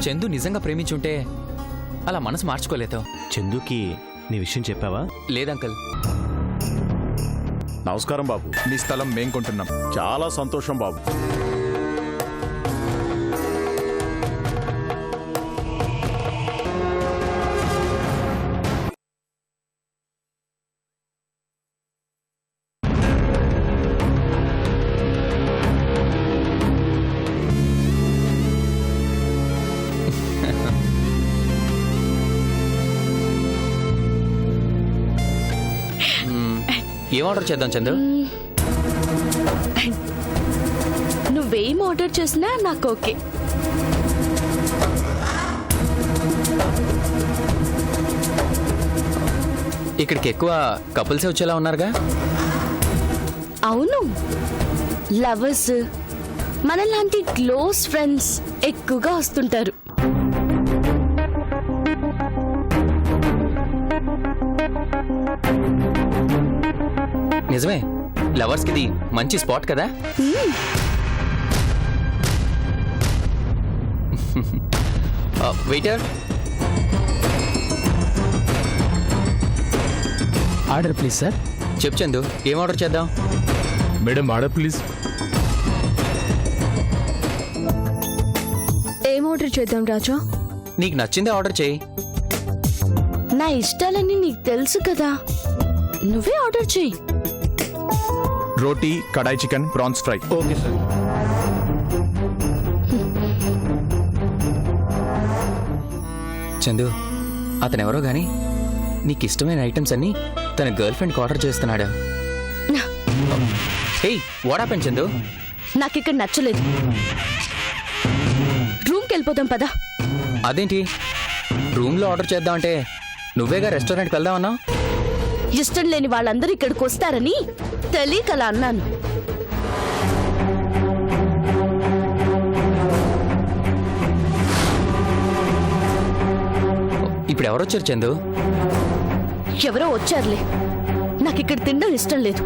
చందు నిజంగా ప్రేమించుంటే అలా మనసు మార్చుకోలేదు. చందుకి నీ విషయం చెప్పావా? లేదంకల్. నమస్కారం బాబు. మీ స్థలం మేం కొంటున్నాం. చాలా సంతోషం బాబు. ఏం ఆర్డర్ చేద్దాం చందు? నువ్వేం ఆర్డర్ చేసినా నాకు ఓకే. ఇక్కడికి ఎక్కువ కపుల్సే వచ్చేలా ఉన్నారుగా? అవును, లవర్స్, మనలాంటి క్లోజ్ ఫ్రెండ్స్ ఎక్కువగా వస్తుంటారు. నిజమే, లవర్స్కి ఇది మంచి స్పాట్ కదా. Waiter, order please sir. చెప్పు చందు, ఏం ఆర్డర్ చేద్దాం? Madam order please. ఏం ఆర్డర్ చేద్దాం రాజా? నీకు నచ్చిందే ఆర్డర్ చేయి. నా ఇష్టాలన్నీ నీకు తెలుసు కదా, నువ్వే ఆర్డర్ చేయి. Roti, kadai chicken, prawns fry. Okay sir. Chandu, అతనెవరో గాని నీకు ఇష్టమైన ఐటమ్స్ అన్ని తన గర్ల్ ఫ్రెండ్కి ఆర్డర్ చేస్తున్నాడు. హే, వాట్ హ్యాపెన్ చందు? నాకిక్కడ నచ్చలేదు. రూమ్కి వెళ్ళిపోదాం పదా. అదేంటి రూమ్లో ఆర్డర్ చేద్దామంటే నువ్వేగా రెస్టారెంట్కి వెళ్దామన్నావు? ఇష్టం లేని వాళ్ళందరూ ఇక్కడికి వస్తారని తెలియక అలా అన్నాను. ఇప్పుడు ఎవరొచ్చారు చందు? ఎవరో వచ్చారులే, నాకు ఇక్కడ తినడం ఇష్టం లేదు.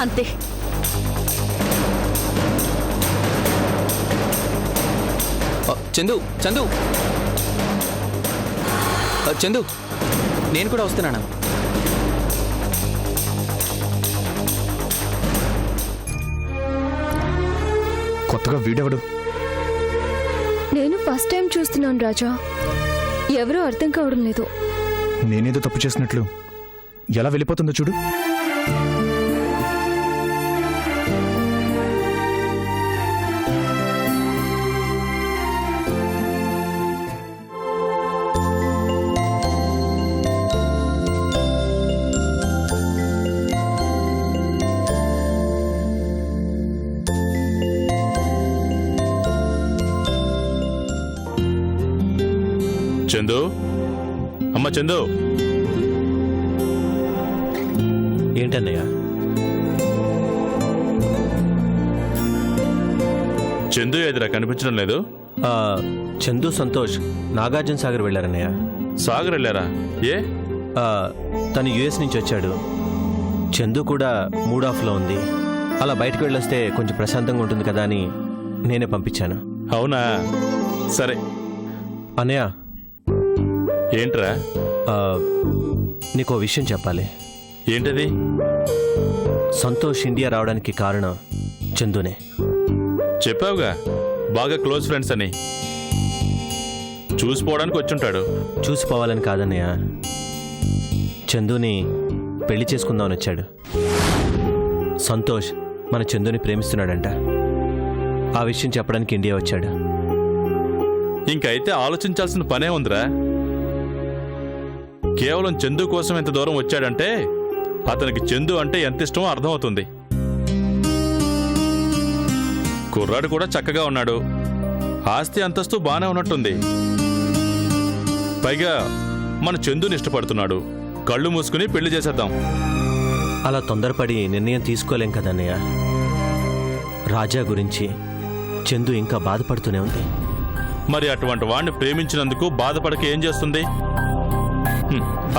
అంతే. చందు, చందు, చందు, నేను కూడా వస్తున్నాను. కొత్తగా వీడెవడు? నేను ఫస్ట్ టైం చూస్తున్నాను రాజా, ఎవరూ అర్థం కావడం లేదు. నేనేదో తప్పు చేసినట్లు ఎలా వెళ్ళిపోతుందో చూడు. చందు, అమ్మ చందు. ఏంటన్నయ్య? చందు ఎదురా కనిపించడం లేదు. చందు, సంతోష్ నాగార్జున సాగర్ వెళ్ళారన్నయ్య. సాగర్ వెళ్ళారా? ఏ? తను యుఎస్ నుంచి వచ్చాడు. చందు కూడా మూడ్ ఆఫ్లో ఉంది. అలా బయటకు వెళ్ళొస్తే కొంచెం ప్రశాంతంగా ఉంటుంది కదా అని నేనే పంపించాను. అవునా, సరే. అన్నయ్య, ఏంట్రా? నీకో విషయం చెప్పాలి. ఏంటది? సంతోష్ ఇండియా రావడానికి కారణం చందునే. చెప్పావుగా బాగా క్లోజ్ ఫ్రెండ్స్ అని. చూసిపోవడానికి వచ్చుంటాడు. చూసిపోవాలని కాదన్నయ్య, చందుని పెళ్లి చేసుకుందామని వచ్చాడు. సంతోష్ మన చందుని ప్రేమిస్తున్నాడంట. ఆ విషయం చెప్పడానికి ఇండియా వచ్చాడు. ఇంకైతే ఆలోచించాల్సిన పనే ఉందిరా. కేవలం చందు కోసం ఎంత దూరం వచ్చాడంటే అతనికి చందు అంటే ఎంత ఇష్టమో అర్థమవుతుంది. కుర్రాడు కూడా చక్కగా ఉన్నాడు, ఆస్తి అంతస్తు బానే ఉన్నట్టుంది. పైగా మన చందుని ఇష్టపడుతున్నాడు. కళ్ళు మూసుకుని పెళ్లి చేసేద్దాం. అలా తొందరపడి నిర్ణయం తీసుకోలేం కదన్నయ్య. రాజా గురించి చందు ఇంకా బాధపడుతూనే ఉంది. మరి అటువంటి వాణ్ణి ప్రేమించినందుకు బాధపడక ఏం చేస్తుంది?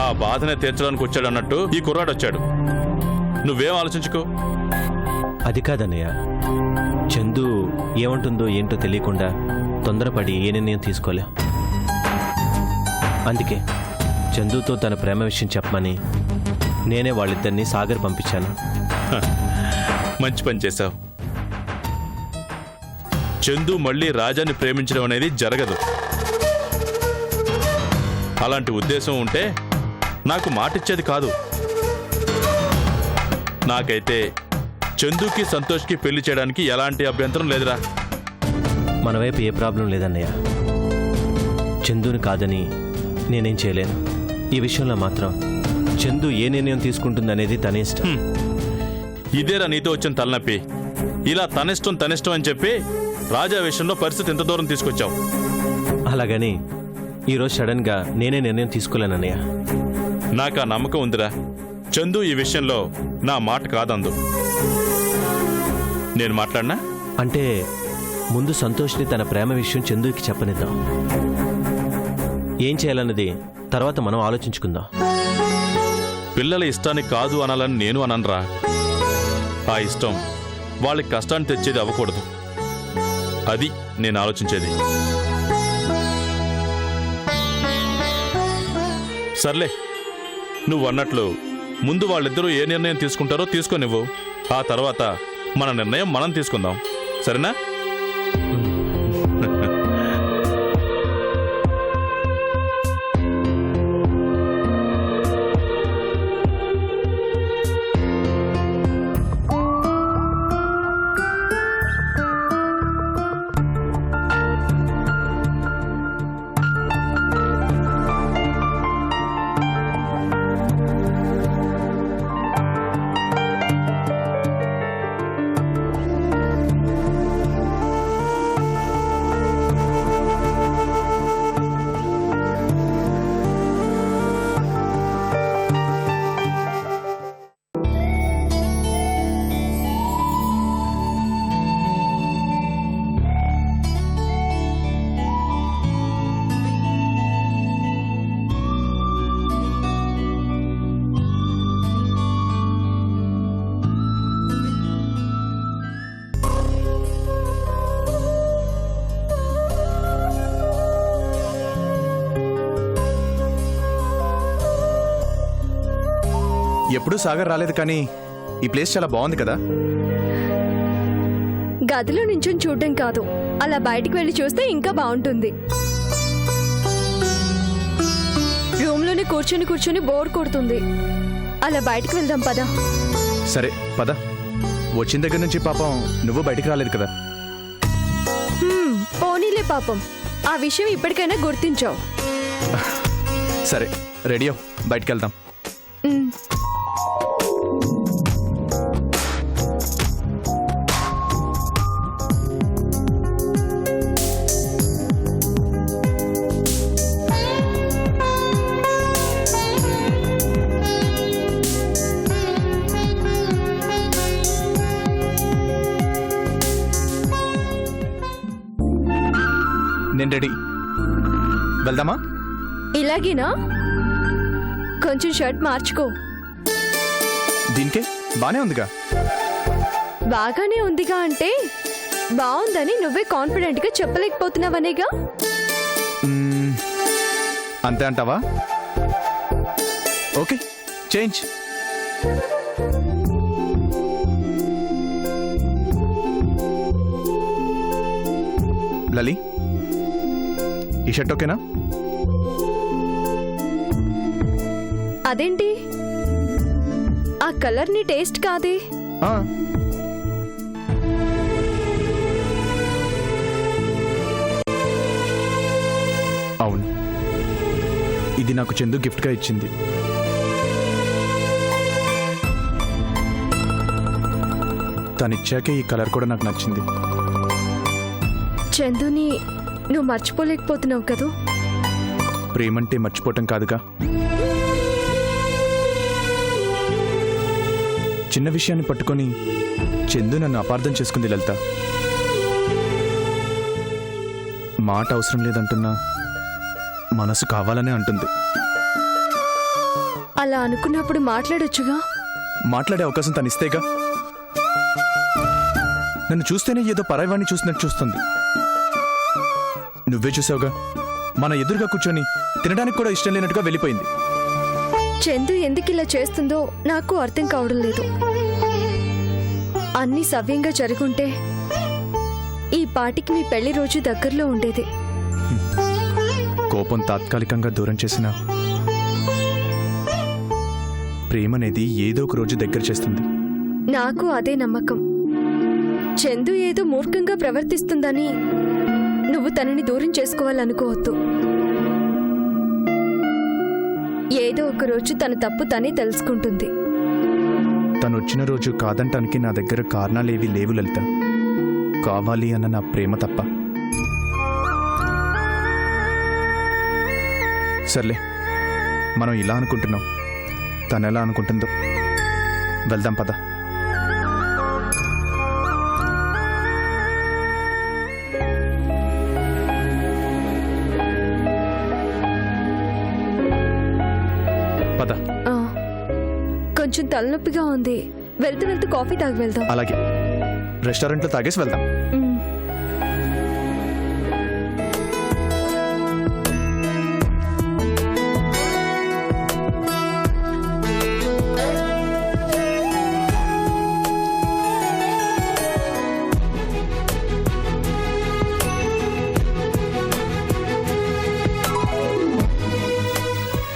ఆ బాధనే తీర్చడానికి వచ్చాడన్నట్టు ఈ కుర్రాడు వచ్చాడు. నువ్వేం ఆలోచించుకో. అది కాదన్నయ్య, చందు ఏమంటుందో ఏంటో తెలియకుండా తొందరపడి ఏ నిర్ణయం తీసుకోలేం. అందుకే చందుతో తన ప్రేమ విషయం చెప్పమని నేనే వాళ్ళిద్దరినీ సాగర్ పంపించాను. మంచి పని చేశావు. చందు మళ్ళీ రాజాని ప్రేమించడం అనేది జరగదు. అలాంటి ఉద్దేశం ఉంటే నాకు మాటిచ్చేది కాదు. నాకైతే చందుకి సంతోష్కి పెళ్లి చేయడానికి ఎలాంటి అభ్యంతరం లేదురా. మన వైపు ఏ ప్రాబ్లం లేదన్నయ్య. చందుని కాదని నేనేం చేయలేను. ఈ విషయంలో మాత్రం చందు ఏ నిర్ణయం తీసుకుంటుందనేది తన ఇష్టం. ఇదేరా నీతో వచ్చిన తలనొప్పి. ఇలా తనిష్టం అని చెప్పి రాజా విషయంలో పరిస్థితి ఎంత దూరం తీసుకొచ్చావు. అలాగని ఈరోజు సడన్గా నేనే నిర్ణయం తీసుకోలేనన్నయ్య. నాకు ఆ నమ్మకం ఉందిరా. చందు ఈ విషయంలో నా మాట కాదందు. నేను మాట్లాడినా? అంటే ముందు సంతోష్ని తన ప్రేమ విషయం చందుకి చెప్పనిద్దాం. ఏం చేయాలన్నది తర్వాత మనం ఆలోచించుకుందాం. పిల్లల ఇష్టాన్ని కాదు అనాలని నేను అననరా. ఆ ఇష్టం వాళ్ళకి కష్టాన్ని తెచ్చేది అవ్వకూడదు. అది నేను ఆలోచించేది. సర్లే, నువ్వు అన్నట్లు ముందు వాళ్ళిద్దరూ ఏ నిర్ణయం తీసుకుంటారో తీసుకోనివ్వు. ఆ తర్వాత మన నిర్ణయం మనం తీసుకుందాం. సరేనా? ఎప్పుడూ సాగర్ రాలేదు, కానీ ఈ ప్లేస్ చాలా బాగుంది కదా. గదిలో నించుని చూడడం కాదు, అలా బయటికి వెళ్ళి చూస్తే ఇంకా బాగుంటుంది. రూమ్లోనే కూర్చొని బోర్ కొడుతుంది. అలా బయటికి వెళ్దాం పదా. సరే పద. వచ్చిన దగ్గర నుంచి పాపం నువ్వు బయటికి రాలేదు కదా. పోనీలే పాపం, ఆ విషయం ఇప్పటికైనా గుర్తించావు. సరే రెడీ అవ్వు, బయటికి వెళ్దాం. నేను రెడీ. వెళ్దామా? ఇలాగేనా? కొంచెం షర్ట్ మార్చుకో. దీనికే బానే ఉందిగా. బాగానే ఉందిగా అంటే బాగుందని నువ్వే కాన్ఫిడెంట్ గా చెప్పలేకపోతున్నావనేగా. అంతే అంటావా? Okay, change. లలి, ఈ షర్ట్ ఓకేనా? అదేంటి, ఆ కలర్ నీ టేస్ట్ కాదే. అవును, ఇది నాకు చందు గిఫ్ట్గా ఇచ్చింది. తనిచ్చాకే ఈ కలర్ కూడా నాకు నచ్చింది. చందుని నువ్వు మర్చిపోలేకపోతున్నావు కదూ. ప్రేమంటే మర్చిపోవటం కాదుగా. చిన్న విషయాన్ని పట్టుకొని చందు నన్ను అపార్థం చేసుకుంది లలిత. మాట అవసరం లేదంటున్నా మనసు కావాలనే అంటుంది. అలా అనుకున్నప్పుడు మాట్లాడొచ్చుగా. మాట్లాడే అవకాశం తను ఇస్తేగా. నన్ను చూస్తేనే ఏదో పరాయివాణ్ణి చూసినట్టు చూస్తుంది. నువ్వే చూసావుగా, మన ఎదురుగా కూర్చొని తినడానికి కూడా ఇష్టం లేనట్టుగా వెళ్ళిపోయింది. చందు ఎందుకు ఇలా చేస్తుందో నాకు అర్థం కావడం లేదు. అన్నీ సవ్యంగా జరుగుంటే ఈ పాటికి మీ పెళ్లి రోజు దగ్గరలో ఉండేది. కోపం తాత్కాలికంగా దూరం చేసిన ప్రేమనేది ఏదో ఒక రోజు దగ్గర చేస్తుంది. నాకు అదే నమ్మకం. చందు ఏదో మూర్ఖంగా ప్రవర్తిస్తుందని నువ్వు తనని దూరం చేసుకోవాలనుకోవద్దు. ఏదో ఒక రోజు తన తప్పు తనే తెలుసుకుంటుంది. తను వచ్చిన రోజు కాదంటానికి నా దగ్గర కారణాలేవి లేవు లలిత. కావాలి అన్న నా ప్రేమ తప్ప. సర్లే, మనం ఇలా అనుకుంటున్నాం, తను ఎలా అనుకుంటుందో. వెళ్దాం పద. పద. ఆ, కొంచెం తలనొప్పిగా ఉంది. వెళ్తూ వెళ్తూ కాఫీ తాగి వెళ్దాం. అలాగే, రెస్టారెంట్లో తాగేసి వెళ్దాం. మ్.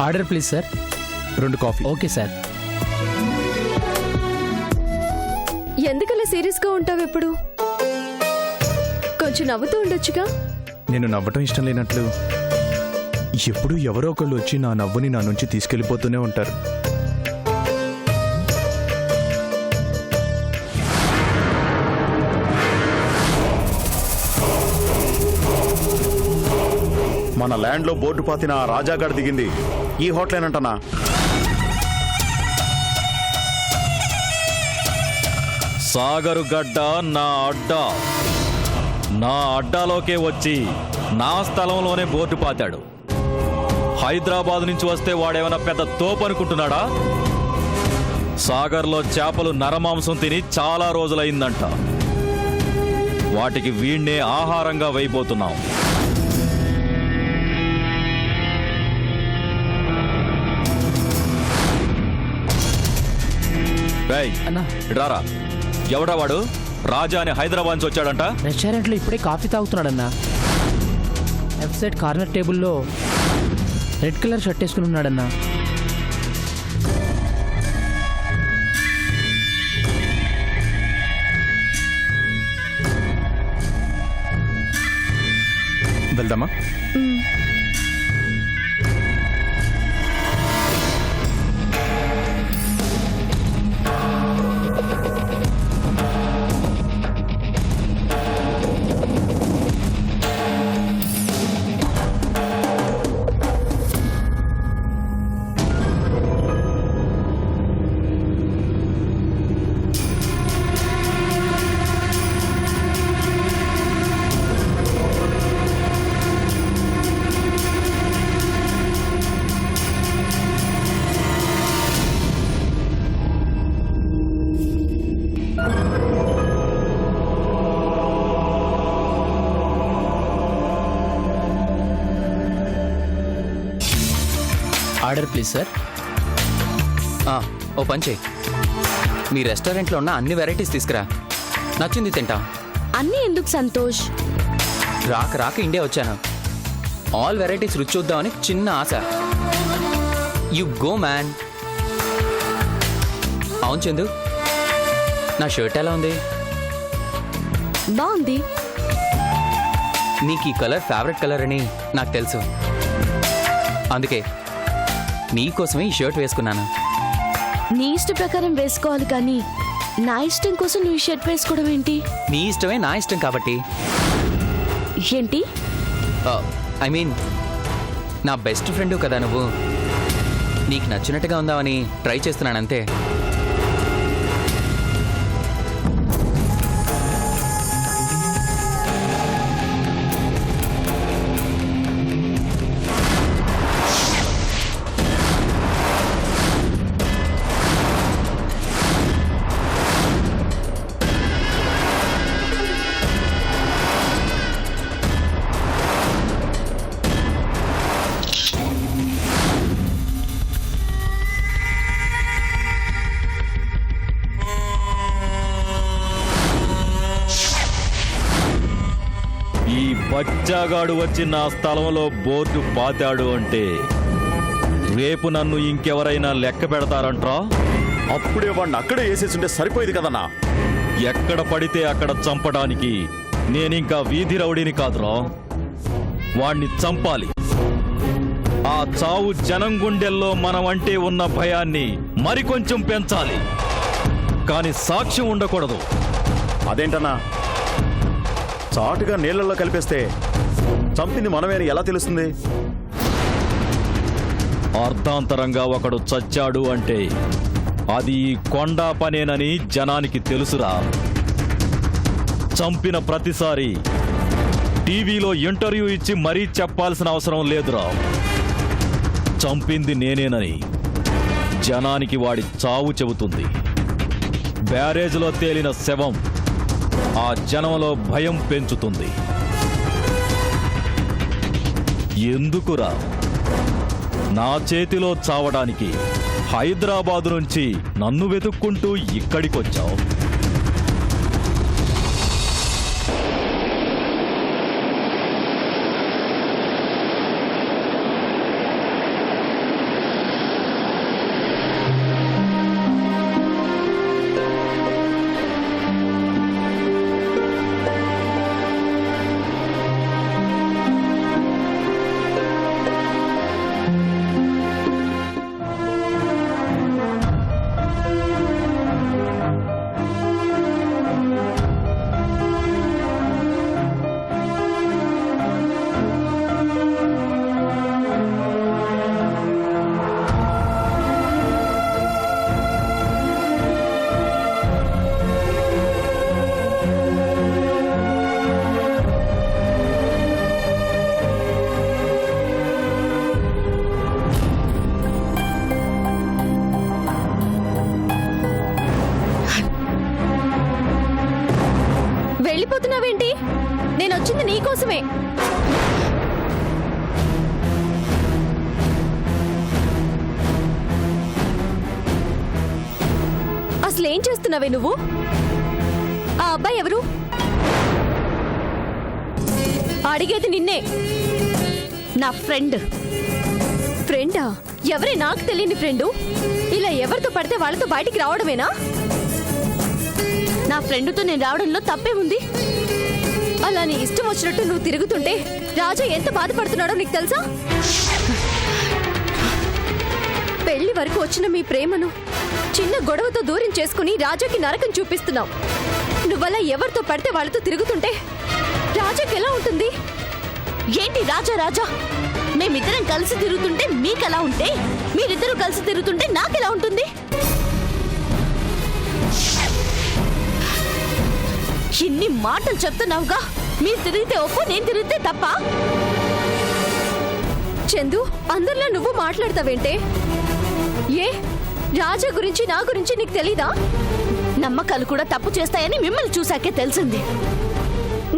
Order please sir. 2 coffee. Okay sir. ఎందుకలా సీరియస్గా ఉంటావు ఎప్పుడు? కొంచెం నవ్వుతూ ఉండొచ్చుగా. నేను నవ్వటం ఇష్టం లేనట్లు ఎప్పుడూ ఎవరో ఒకళ్ళు వచ్చి నా నవ్వుని నా నుంచి తీసుకెళ్ళిపోతూనే ఉంటారు. మన ల్యాండ్లో బోర్డు పాతిన ఆ రాజాగాడు దిగింది ఈ హోటలేనంటనా? సాగరు గడ్డ నా అడ్డా. నా అడ్డాలోకే వచ్చి నా స్థలంలోనే బోర్డు పాతాడు. హైదరాబాద్ నుంచి వస్తే వాడేమైనా పెద్ద తోపు అనుకుంటున్నాడా? సాగర్లో చేపలు నరమాంసం తిని చాలా రోజులైందంట. వాటికి వీణ్ణే ఆహారంగా వేయబోతున్నాం. అన్నా, ఇడారా, ఎవడా వాడు? రాజా అని హైదరాబాద్ నుంచి వచ్చాడంట. రెస్టారెంట్లో ఇప్పుడే కాఫీ తాగుతున్నాడన్నా. లెఫ్ట్ సైడ్ కార్నర్ టేబుల్లో రెడ్ కలర్ షర్ట్ వేసుకుని ఉన్నాడన్నా. వెళ్దామా? Order please sir. ఓ పని చేయి, మీ రెస్టారెంట్లో ఉన్న అన్ని వెరైటీస్ తీసుకురా. నచ్చింది తింటా. అన్నీ ఎందుకు సంతోష్? రాక రాక ఇండియా వచ్చాను. ఆల్ వెరైటీస్ రుచి చూద్దామని చిన్న ఆశ. You go man. అవును చందు, నా షర్ట్ ఎలా ఉంది? బాగుంది. నీకు ఈ కలర్ ఫేవరెట్ కలర్ అని నాకు తెలుసు. అందుకే నీకోసమే ఈ షర్ట్ వేసుకున్నాను. నీ ఇష్ట ప్రకారం వేసుకోవాలి కానీ నా ఇష్టం కోసం నువ్వు ఈ షర్ట్ వేసుకోవడం ఏంటి? నీ ఇష్టమే నా ఇష్టం కాబట్టి. ఏంటి? ఐ మీన్, నా బెస్ట్ ఫ్రెండ్ కదా నువ్వు. నీకు నచ్చినట్టుగా ఉందామని ట్రై చేస్తున్నానంతే. బచ్చాగాడు వచ్చి నా స్థలంలో బోర్డు పాతాడు అంటే రేపు నన్ను ఇంకెవరైనా లెక్క పెడతారంట్రా? అప్పుడే వాడిని అక్కడే వేసేస్తుంటే సరిపోయేది కదన్నా. ఎక్కడ పడితే అక్కడ చంపడానికి నేనింకా వీధి రౌడీని కాదురా. వాణ్ణి చంపాలి. ఆ చావు జనం గుండెల్లో మనమంటే ఉన్న భయాన్ని మరికొంచెం పెంచాలి. కాని సాక్ష్యం ఉండకూడదు. అదేంటన్నా, చాటుగా నీళ్ళల్లో కలిపేస్తే చంపింది మనమే అని ఎలా తెలుస్తుంది? అర్ధాంతరంగా ఒకడు చచ్చాడు అంటే అది ఈ కొండా పనేనని జనానికి తెలుసురా. చంపిన ప్రతిసారి టీవీలో ఇంటర్వ్యూ ఇచ్చి మరీ చెప్పాల్సిన అవసరం లేదురా. చంపింది నేనేనని జనానికి వాడి చావు చెబుతుంది. బ్యారేజ్లో తేలిన శవం ఆ జనంలో భయం పెంచుతుంది. ఎందుకురా నా చేతిలో చావడానికి హైదరాబాదు నుంచి నన్ను వెతుక్కుంటూ ఇక్కడికొచ్చావు? వెళ్ళిపోతున్నావేంటి? నేను వచ్చింది నీకోసమే. అసలేం చేస్తున్నావే నువ్వు? ఆ అబ్బాయి ఎవరు? అడిగేది నిన్నే. నా ఫ్రెండ్. ఫ్రెండా? ఎవరే నాకు తెలియని ఫ్రెండు? ఇలా ఎవరితో పడితే వాళ్ళతో బయటికి రావడమేనా? నా ఫ్రెండ్తో నేను రావడంలో తప్పే ఉంది. అలా నీ ఇష్టం వచ్చినట్టు నువ్వు తిరుగుతుంటే రాజా ఎంత బాధపడుతున్నాడో నీకు తెలుసా? పెళ్లి వరకు వచ్చిన మీ ప్రేమను చిన్న గొడవతో దూరం చేసుకుని రాజాకి నరకం చూపిస్తున్నావు. నువ్వలా ఎవరితో పడితే వాళ్ళతో తిరుగుతుంటే రాజాకి ఎలా ఉంటుంది? ఏంటి రాజా రాజా? మేమిద్దరం కలిసి తిరుగుతుంటే మీకెలా ఉంటే, మీరిద్దరూ కలిసి తిరుగుతుంటే నాకెలా ఉంటుంది? ఇన్ని మాటలు చెప్తున్నావుగా. మీరు తిరిగితే ఒప్పు, నేను తిరిగితే తప్ప? చందు, అందరిలో నువ్వు మాట్లాడతావేంటే? ఏ రాజా గురించి నా గురించి నీకు తెలీదా? నమ్మకాలు కూడా తప్పు చేస్తాయని మిమ్మల్ని చూశాకే తెలిసింది.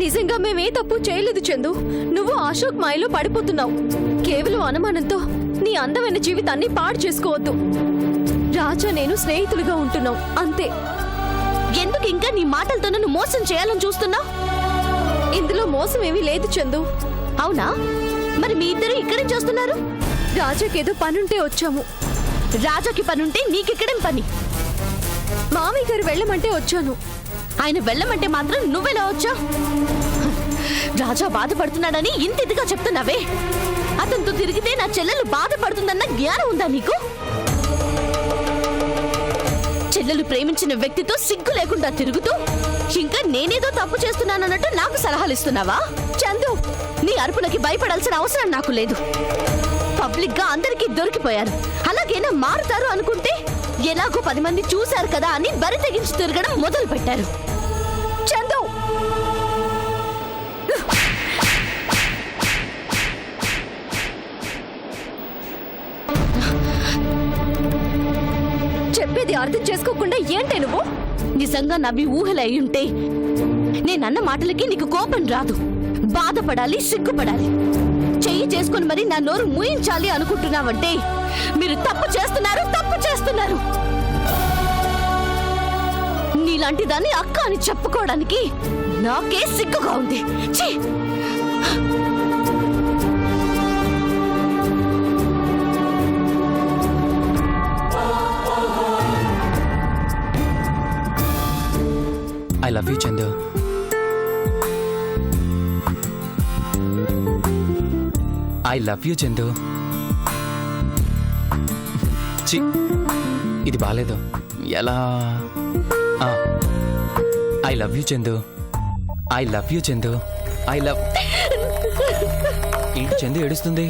నిజంగా మేమే తప్పు చేయలేదు చందు. నువ్వు అశోక్ మాయలో పడిపోతున్నావు. కేవలం అనుమానంతో నీ అందమైన జీవితాన్ని పాడు చేసుకోవద్దు. రాజా నేను స్నేహితులుగా ఉంటున్నావు, అంతే. ఎందుకు ఇంకా నీ మాటలతో నన్ను మోసం చేయాలని చూస్తున్నావు? ఇందులో మోసం ఏమీ లేదు చందు. అవునా? మరి మీ ఇద్దరు ఇక్కడేం చేస్తున్నారు? రాజాకేదో పనుంటే వచ్చాము. రాజాకి పనుంటే నీకెక్కడేం పని? మామయ్య గారు వెళ్ళమంటే వచ్చాను. ఆయన వెళ్ళమంటే మాత్రం నువ్వెలా వచ్చావు? రాజా బాధపడుతున్నాడని ఇంత ఇదిగా చెప్తున్నావే. అతనితో తిరిగితే నా చెల్లెలు బాధపడుతుందన్న జ్ఞానం ఉందా నీకు? చెల్లెలు ప్రేమించిన వ్యక్తితో సిగ్గు లేకుండా తిరుగుతూ ఇంకా నేనేదో తప్పు చేస్తున్నానన్నట్టు నాకు సలహాలు ఇస్తున్నావా? చందు, నీ అరుపులకి భయపడాల్సిన అవసరం నాకు లేదు. పబ్లిక్ గా అందరికీ దొరికిపోయారు. అలాగేనా మారుతారు అనుకుంటే ఎలాగో 10 మంది చూశారు కదా అని బరి తెగించి తిరగడం మొదలు పెట్టారు. చందు, చెప్పేది అర్థం చేసుకోకుండా ఏంటే నువ్వు? నిజంగా నవ్వి ఊహలు అయ్యుంటే నేనన్న మాటలకి నీకు కోపం రాదు. బాధపడాలి, సిగ్గుపడాలి. చెయ్యి చేసుకుని మరి నా నోరు మూయించాలి అనుకుంటున్నావంటే మీరు తప్పు చేస్తున్నారు, తప్పు చేస్తున్నారు. నీలాంటి దాన్ని అక్క అని చెప్పుకోవడానికి నాకే సిగ్గుగా ఉంది. ఛీ! I love you Chandu. I love you Chandu. చి, ఇది బాలేదు. ఎలా? I love you Chandu. I love you Chandu. I love. ఏంటి చందు ఏడుస్తుంది?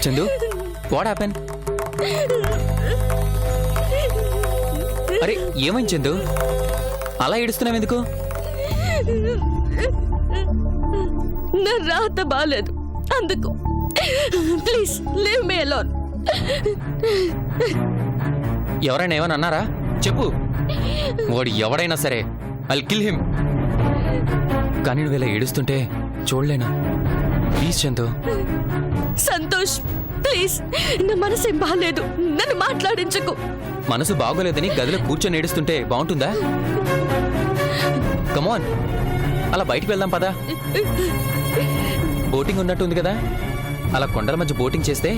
Chandu, what happen? అరే ఏమైంది చందు? అలా ఏడుస్తున్నావు ఎందుకు? నా రాత బాలేదు అందుకు. Please leave me alone. ఎవరైనా ఏమైనా అన్నారా? చెప్పు. వాడు ఎవడైనా సరే ఐల్ కిల్ హిమ్. కానీ నువ్వు ఇలా ఏడుస్తుంటే చూడలేనా? ప్లీజ్ చందు. సంతోష్ ప్లీజ్, నా మనసేం బాలేదు, నన్ను మాట్లాడించకు. మనసు బాగోలేదని గదిలో కూర్చొని ఏడుస్తుంటే బాగుంటుందా? కమాన్, అలా బయటికి వెళ్దాం పదా. బోటింగ్ ఉన్నట్టుంది కదా, అలా కొండల మధ్య బోటింగ్ చేస్తే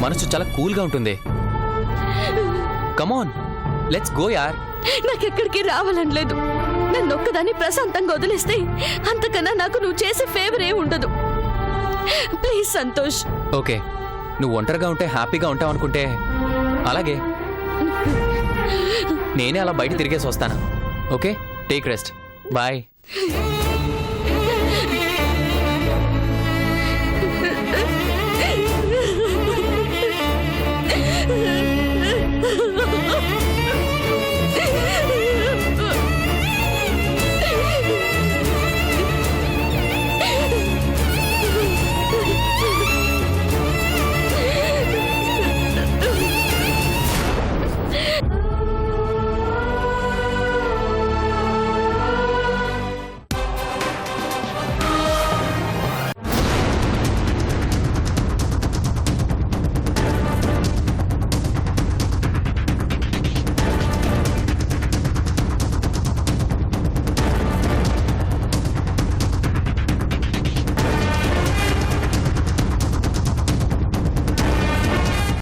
మనసు చాలా కూల్గా ఉంటుంది. కమాన్, లెట్స్ గో యార్. నాకెక్కడికి రావాలని లేదు. నన్ను ఒక్కదాన్ని ప్రశాంతంగా వదిలేస్తే అంతకన్నా నాకు నువ్వు చేసే ఫేవర్ ఏ ఉండదు. ప్లీజ్ సంతోష్. ఓకే, నువ్వు ఒంటరిగా ఉంటే హ్యాపీగా ఉంటావు అనుకుంటే అలాగే. నేనే అలా బయట తిరిగేసి వస్తాను. Okay, take rest. బాయ్.